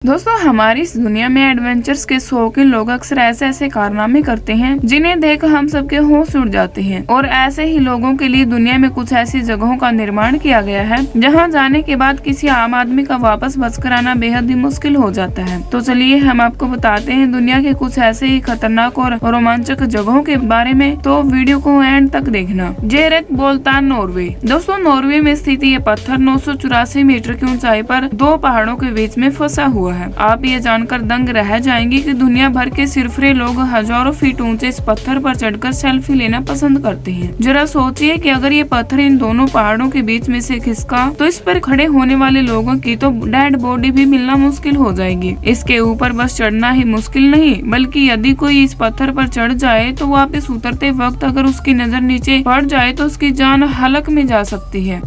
दोस्तों हमारी इस दुनिया में एडवेंचर्स के शौकीन लोग अक्सर ऐसे ऐसे कारनामे करते हैं जिन्हें देख हम सबके होश उड़ जाते हैं। और ऐसे ही लोगों के लिए दुनिया में कुछ ऐसी जगहों का निर्माण किया गया है जहां जाने के बाद किसी आम आदमी का वापस बचकर आना बेहद ही मुश्किल हो जाता है। तो चलिए हम आपको बताते हैं दुनिया के कुछ ऐसे ही खतरनाक और रोमांचक जगहों के बारे में, तो वीडियो को एंड तक देखना। जेरेक बोल्तान नॉर्वे। दोस्तों नॉर्वे में स्थित ये पत्थर 984 मीटर की ऊंचाई पर दो पहाड़ों के बीच में फंसा हुआ है। आप ये जानकर दंग रह जाएंगे कि दुनिया भर के सिरफिरे लोग हजारों फीट ऊंचे इस पत्थर पर चढ़कर सेल्फी लेना पसंद करते हैं। जरा सोचिए कि अगर ये पत्थर इन दोनों पहाड़ों के बीच में से खिसका तो इस पर खड़े होने वाले लोगों की तो डेड बॉडी भी मिलना मुश्किल हो जाएगी। इसके ऊपर बस चढ़ना ही मुश्किल नहीं, बल्कि यदि कोई इस पत्थर पर चढ़ जाए तो वापस उतरते वक्त अगर उसकी नजर नीचे पड़ जाए तो उसकी जान हलक में जा सकती है।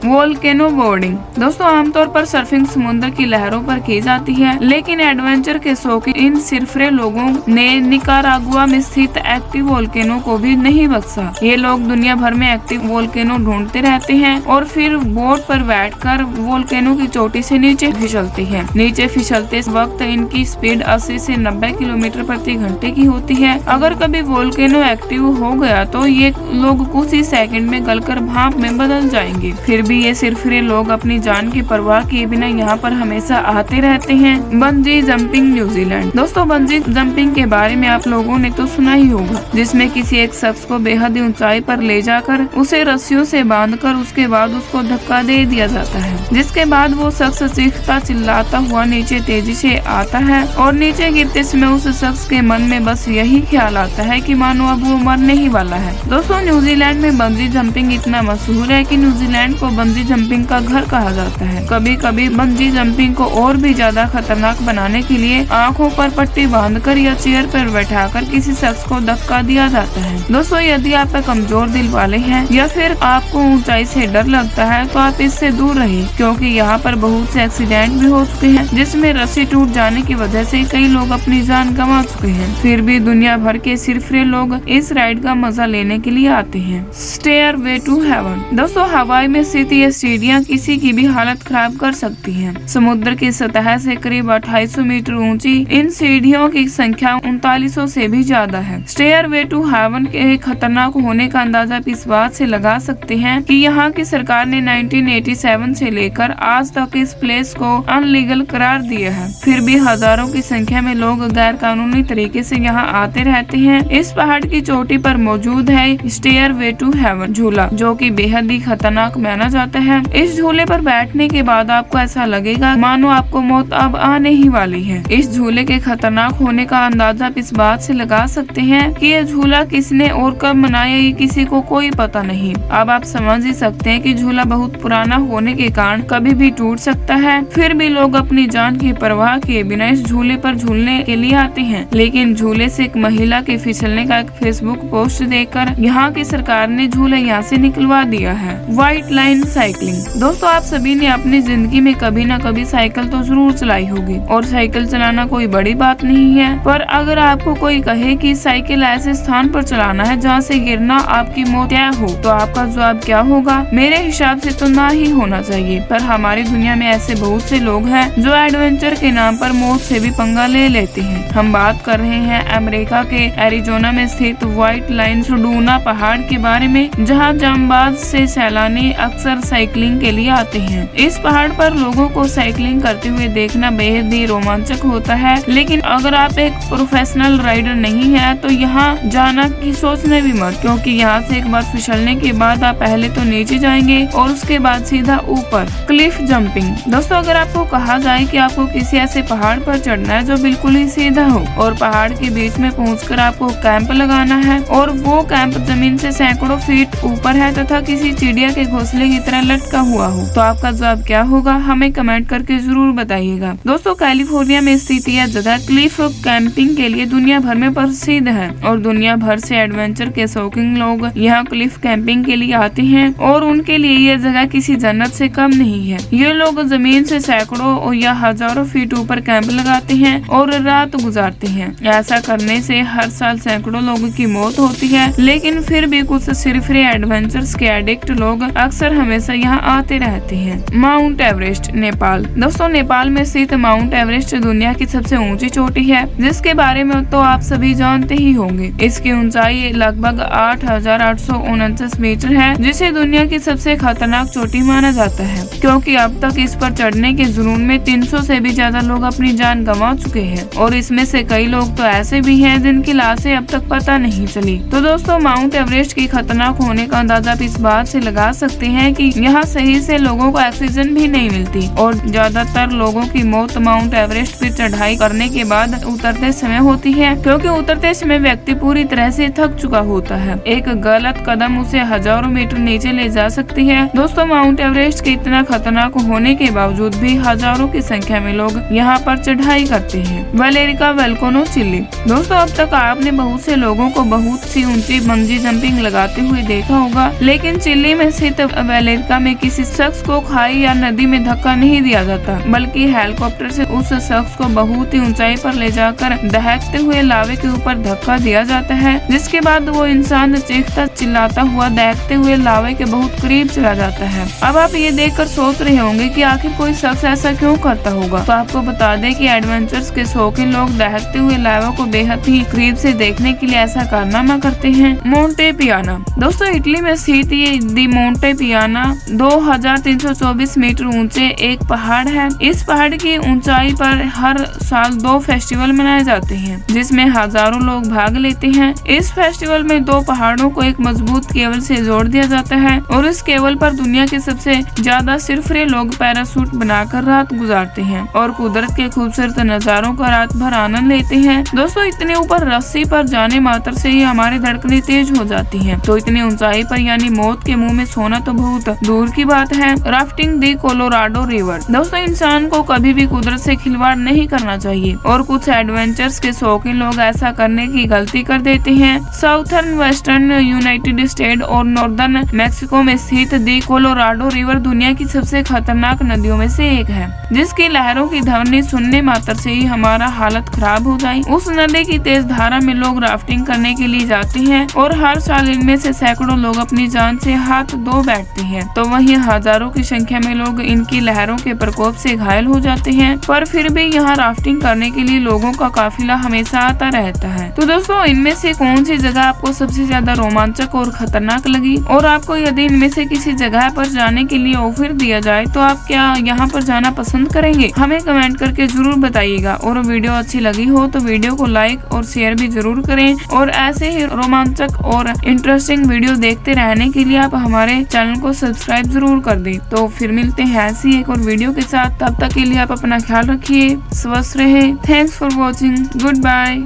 Volcano boarding. दोस्तों आमतौर पर सर्फिंग समुद्र की लहरों पर की जाती है, लेकिन एडवेंचर के शौकीन इन सिरफिरे लोगों ने निकारागुआ में स्थित एक्टिव वोल्केनो को भी नहीं बख्शा। ये लोग दुनिया भर में एक्टिव वोल्केनो ढूंढते रहते हैं और फिर बोट पर बैठकर वोल्केनो की चोटी से नीचे फिसलते हैं। नीचे फिसलते वक्त इनकी स्पीड 80 से 90 किलोमीटर प्रति घंटे की होती है। अगर कभी वोल्केनो एक्टिव हो गया तो ये लोग कुछ ही सेकंड में गलकर भाप में बदल जाएंगे। फिर भी ये सिरफिरे लोग अपनी जान की परवाह किए बिना यहाँ पर हमेशा आते रहते हैं। Bungee jumping New Zealand. दोस्तों बंजी जंपिंग के बारे में आप लोगों ने तो सुना ही होगा, जिसमें किसी एक शख्स को बेहद ही ऊंचाई पर ले जाकर उसे रस्सियों से बांधकर उसके बाद उसको धक्का दे दिया जाता है, जिसके बाद वो शख्स चीखता चिल्लाता हुआ नीचे तेजी से आता है और नीचे गिरते समय उस शख्स के मन में बस यही ख्याल आता है कि मानो अब वो मरने ही वाला है। दोस्तों न्यूजीलैंड में बंजी जंपिंग इतना मशहूर है कि न्यूजीलैंड को बंजी जंपिंग का घर कहा जाता है। कभी कभी बंजी जंपिंग को और भी ज्यादा खतरनाक बनाने के लिए आंखों पर पट्टी बांधकर या चेयर पर बैठाकर किसी शख्स को धक्का दिया जाता है। दोस्तों यदि आप कमजोर दिल वाले हैं या फिर आपको ऊंचाई से डर लगता है तो आप इससे दूर रहें, क्योंकि यहाँ पर बहुत से एक्सीडेंट भी हो चुके हैं जिसमें रस्सी टूट जाने की वजह से कई लोग अपनी जान गंवा चुके हैं। फिर भी दुनिया भर के सिरफिरे लोग इस राइड का मजा लेने के लिए आते हैं। Stairway to heaven. दोस्तों हवाई में स्थित ये सीढ़ियाँ किसी की भी हालत खराब कर सकती हैं। समुद्र की सतह से करीब 2800 मीटर ऊंची इन सीढ़ियों की संख्या 3900 से भी ज्यादा है। स्टेयरवे टू हेवन के खतरनाक होने का अंदाजा इस बात से लगा सकते हैं कि यहाँ की सरकार ने 1987 से लेकर आज तक इस प्लेस को अनलीगल करार दिया है। फिर भी हजारों की संख्या में लोग गैर कानूनी तरीके से यहाँ आते रहते हैं। इस पहाड़ की चोटी पर मौजूद है स्टेयरवे टू हेवन झूला, जो कि बेहद ही खतरनाक माना जाता है। इस झूले पर बैठने के बाद आपको ऐसा लगेगा मानो आपको मौत अब आने ही वाली है। इस झूले के खतरनाक होने का अंदाजा इस बात से लगा सकते हैं कि यह झूला किसने और कब बनाया ये किसी को कोई पता नहीं। अब आप समझ ही सकते हैं कि झूला बहुत पुराना होने के कारण कभी भी टूट सकता है। फिर भी लोग अपनी जान की परवाह किए बिना इस झूले पर झूलने के लिए आते हैं। लेकिन झूले से एक महिला के फिसलने का एक फेसबुक पोस्ट देखकर यहाँ की सरकार ने झूला यहाँ से निकलवा दिया है। White line cycling. दोस्तों आप सभी ने अपनी जिंदगी में कभी न कभी साइकिल तो जरूर चलाई होगी और साइकिल चलाना कोई बड़ी बात नहीं है, पर अगर आपको कोई कहे कि साइकिल ऐसे स्थान पर चलाना है जहाँ से गिरना आपकी मौत तय हो, तो आपका जवाब क्या होगा? मेरे हिसाब से तो ना ही होना चाहिए। पर हमारी दुनिया में ऐसे बहुत से लोग हैं जो एडवेंचर के नाम पर मौत से भी पंगा ले लेते हैं। हम बात कर रहे हैं अमेरिका के एरिजोना में स्थित व्हाइट लाइन सुडूना पहाड़ के बारे में, जहाँ जांबाज से सैलानी अक्सर साइकिलिंग के लिए आते हैं। इस पहाड़ पर लोगों को साइकिलिंग करते हुए देखना बेहद ही रोमांचक होता है, लेकिन अगर आप एक प्रोफेशनल राइडर नहीं है तो यहाँ जाना की सोचने भी मत, क्योंकि यहाँ से एक बार फिसलने के बाद आप पहले तो नीचे जाएंगे और उसके बाद सीधा ऊपर। Cliff jumping. दोस्तों अगर आपको कहा जाए कि आपको किसी ऐसे पहाड़ पर चढ़ना है जो बिल्कुल ही सीधा हो और पहाड़ के बीच में पहुंचकर आपको कैंप लगाना है और वो कैंप जमीन से सैकड़ों फीट ऊपर है तथा किसी चिड़िया के घोंसले की तरह लटका हुआ हो, तो आपका जवाब क्या होगा? हमें कमेंट करके जरूर बताइएगा। दोस्तों कैलिफोर्निया में स्थित यह जगह क्लिफ कैंपिंग के लिए दुनिया भर में प्रसिद्ध है और दुनिया भर से एडवेंचर के शौकीन लोग यहाँ क्लिफ कैंपिंग के लिए आते हैं और उनके लिए यह जगह किसी जन्नत से कम नहीं है। ये लोग जमीन से सैकड़ों या हजारों फीट ऊपर कैंप लगाते हैं और रात गुजारते हैं। ऐसा करने से हर साल सैकड़ों लोगों की मौत होती है, लेकिन फिर भी कुछ सिरफिरे एडवेंचर्स के एडिक्ट लोग अक्सर हमें हमेशा यहाँ आते रहते हैं। Mount Everest Nepal. दोस्तों नेपाल में स्थित माउंट एवरेस्ट दुनिया की सबसे ऊंची चोटी है, जिसके बारे में तो आप सभी जानते ही होंगे। इसकी ऊंचाई लगभग 8,849 मीटर है, जिसे दुनिया की सबसे खतरनाक चोटी माना जाता है, क्योंकि अब तक इस पर चढ़ने के जुनून में 300 से भी ज्यादा लोग अपनी जान गंवा चुके हैं और इसमें से कई लोग तो ऐसे भी हैं जिनकी लाशें अब तक पता नहीं चली। तो दोस्तों माउंट एवरेस्ट की खतरनाक होने का अंदाजा आप इस बात से लगा सकते हैं कि यहाँ सही से लोगों को ऑक्सीजन भी नहीं मिलती और ज्यादातर लोगों की मौत माउंट एवरेस्ट पर चढ़ाई करने के बाद उतरते समय होती है, क्योंकि उतरते समय व्यक्ति पूरी तरह से थक चुका होता है। एक गलत कदम उसे हजारों मीटर नीचे ले जा सकती है। दोस्तों माउंट एवरेस्ट के इतना खतरनाक होने के बावजूद भी हजारों की संख्या में लोग यहाँ पर चढ़ाई करते हैं। वैलेरिका वोल्केनो चिली। दोस्तों अब तक आपने बहुत से लोगों को बहुत सी ऊंची बंजी जंपिंग लगाते हुए देखा होगा, लेकिन चिली में स्थित वैलेरिका में किसी शख्स को खाई या नदी में धक्का नहीं दिया जाता, बल्कि हेलीकॉप्टर से उस शख्स को बहुत ही ऊंचाई पर ले जाकर दहकते हुए लावे के ऊपर धक्का दिया जाता है, जिसके बाद वो इंसान चीखता चिल्लाता हुआ दहकते हुए लावे के बहुत करीब चला जाता है। अब आप ये देखकर सोच रहे होंगे कि आखिर कोई शख्स ऐसा क्यों करता होगा। तो आपको बता दें कि एडवेंचर्स के शौकीन लोग दहकते हुए लावा को बेहद ही करीब से देखने के लिए ऐसा कारनामा करते हैं। मोंटे पियाना। दोस्तों इटली में स्थित ये दी मोंटे पियाना 2324 मीटर ऊंचे एक पहाड़ है। इस पहाड़ की ऊंचाई पर हर साल 2 फेस्टिवल मनाए जाते हैं, जिसमें हजारों लोग भाग लेते हैं। इस फेस्टिवल में 2 पहाड़ों को एक मजबूत केबल से जोड़ दिया जाता है और इस केबल पर दुनिया के सबसे ज्यादा सिरफिरे लोग पैराशूट बनाकर रात गुजारते हैं और कुदरत के खूबसूरत नजारों का रात भर आनंद लेते हैं। दोस्तों इतने ऊपर रस्सी पर जाने मात्र से ही हमारी धड़कनें तेज हो जाती हैं, तो इतनी ऊंचाई पर यानी मौत के मुंह में सोना तो बहुत दूर की बात है। राफ्टिंग दी कोलोराडो रिवर। दोस्तों इंसान को कभी भी कुदरत से खिलवाड़ नहीं करना चाहिए और कुछ एडवेंचर्स के शौकीन लोग ऐसा करने की गलती कर देते हैं। साउथर्न वेस्टर्न यूनाइटेड स्टेट और नॉर्दर्न मैक्सिको में स्थित दी कोलोराडो रिवर दुनिया की सबसे खतरनाक नदियों में से एक है, जिसकी लहरों की ध्वनि सुनने मात्र से ही हमारा हालत खराब हो जाए। उस नदी की तेज धारा में लोग राफ्टिंग करने के लिए जाते हैं और हर साल इनमें से सैकड़ों लोग अपनी जान से हाथ धो बैठते हैं, तो वहीं हजारों की संख्या में लोग इनकी लहरों के प्रकोप से घायल हो जाते हैं। पर फिर भी यहाँ राफ्टिंग करने के लिए लोगों का काफिला हमेशा आता रहता है। तो दोस्तों इनमें से कौन सी जगह आपको सबसे ज्यादा रोमांचक और खतरनाक लगी, और आपको यदि इनमें से किसी जगह पर जाने के लिए ऑफर दिया जाए तो आप क्या यहाँ पर जाना पसंद करेंगे? हमें कमेंट करके जरूर बताइएगा। और वीडियो अच्छी लगी हो तो वीडियो को लाइक और शेयर भी जरूर करें, और ऐसे ही रोमांचक और इंटरेस्टिंग वीडियो देखते रहने के लिए आप हमारे चैनल को सब्सक्राइब जरूर कर दें। तो फिर मिलते हैं ऐसी एक और वीडियो के साथ, तब तक के लिए आप अपना ख्याल रखिए, स्वस्थ रहे। Thanks for watching, good bye.